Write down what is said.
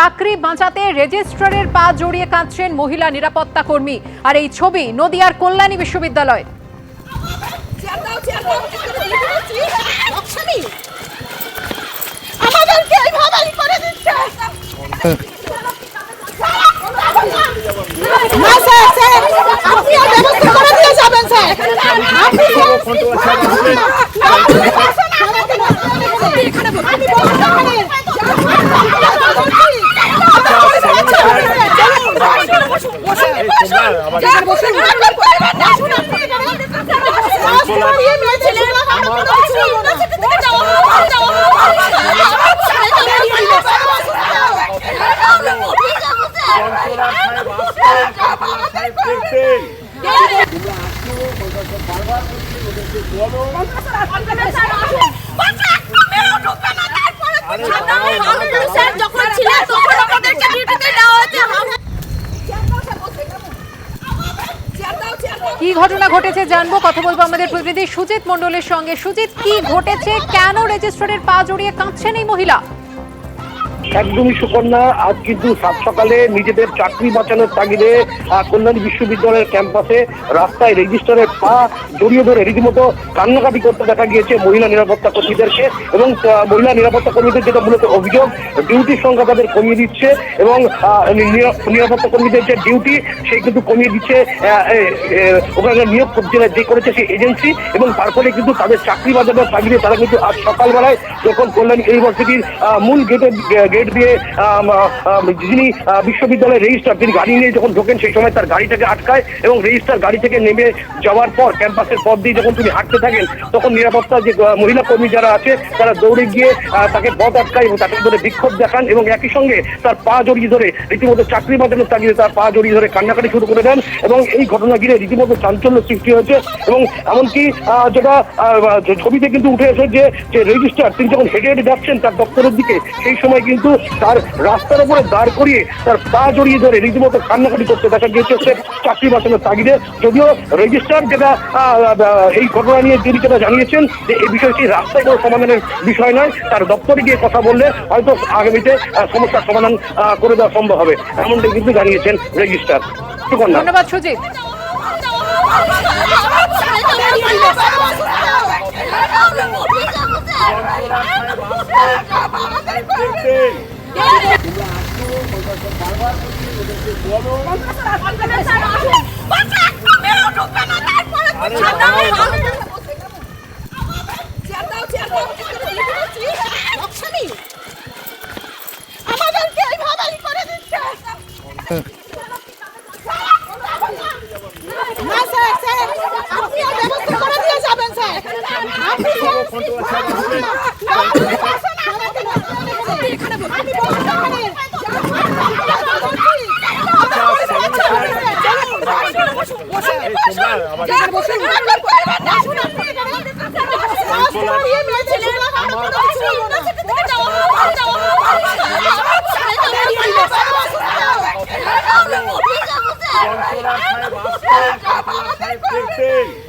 চাকরি বাঁচাতে রেজিস্ট্রারের পা জড়িয়ে কাঁদছেন মহিলা নিরাপত্তা কর্মী। আর এই ছবি নদিয়ার কল্যাণী বিশ্ববিদ্যালয়। কি ঘটনা ঘটেছে জানবো, কথা বলবো আমাদের প্রতিনিধি সুজিত মণ্ডলের সঙ্গে। সুজিত, কি ঘটেছে, কেন রেজিস্ট্রারের পা জড়িয়ে কাঁদছেন এই মহিলা? একদমই সুকন্যা, আজ কিন্তু সাত সকালে নিজেদের চাকরি বাঁচানোর তাগিদে কল্যাণী বিশ্ববিদ্যালয়ের ক্যাম্পাসে রাস্তায় রেজিস্ট্রারের পা জড়িয়ে ধরে রীতিমতো কান্নাকাটি করতে দেখা গিয়েছে মহিলা নিরাপত্তা কর্মীদেরকে। এবং মহিলা নিরাপত্তা কর্মীদের যেটা মূলত অভিযোগ, ডিউটির সংখ্যা তাদের কমিয়ে দিচ্ছে এবং নিরাপত্তা কর্মীদের যে ডিউটি সেই কিন্তু কমিয়ে দিচ্ছে ওখানে নিয়োগ যে করেছে সেই এজেন্সি। এবং তার ফলে কিন্তু তাদের চাকরি বাঁচানোর তাগিদে তারা কিন্তু আজ সকালবেলায় যখন কল্যাণী ইউনিভার্সিটির মূল গেট দিয়ে যিনি বিশ্ববিদ্যালয়ের রেজিস্ট্রার, তিনি গাড়ি নিয়ে যখন ঢোকেন সেই সময় তার গাড়িটাকে আটকায় এবং রেজিস্ট্রার গাড়ি থেকে নেমে যাওয়ার পর ক্যাম্পাসের পথ দিয়ে যখন তিনি হাঁটতে থাকেন তখন নিরাপত্তা যে মহিলা কর্মী যারা আছে তারা দৌড়ে গিয়ে তাকে পথ আটকায় এবং তাকে ধরে বিক্ষোভ দেখান এবং একই সঙ্গে তার পা জড়িয়ে ধরে রীতিমতো চাকরি বাঁচানোর তাগিদে তার পা জড়িয়ে ধরে কান্নাকাটি শুরু করে দেন। এবং এই ঘটনা ঘিরে রীতিমতো চাঞ্চল্য সৃষ্টি হয়েছে। এবং এমনকি যেটা ছবিতে কিন্তু উঠে এসেছে যে রেজিস্ট্রার তিনি যখন হেঁটে হেঁটে যাচ্ছেন তার দপ্তরের দিকে, সেই সময় কিন্তু তার রাস্তার উপরে দাঁড় করিয়ে তার পা জড়িয়ে ধরে রীতিমতো কান্নাকাটি করতে দেখা গিয়েছে সে চাকরি বাঁচানোর তাগিদে। যদিও রেজিস্ট্রার যেটা এই ঘটনা নিয়ে তিনি যেটা জানিয়েছেন যে এই বিষয়টি রাস্তায় কোনো সমাধানের বিষয় নয়, তার দপ্তরে গিয়ে কথা বললে হয়তো আগামীতে সমস্যার সমাধান করে দেওয়া সম্ভব হবে, এমনটাই কিন্তু জানিয়েছেন রেজিস্ট্রার। ধন্যবাদ সুজিত। Controlar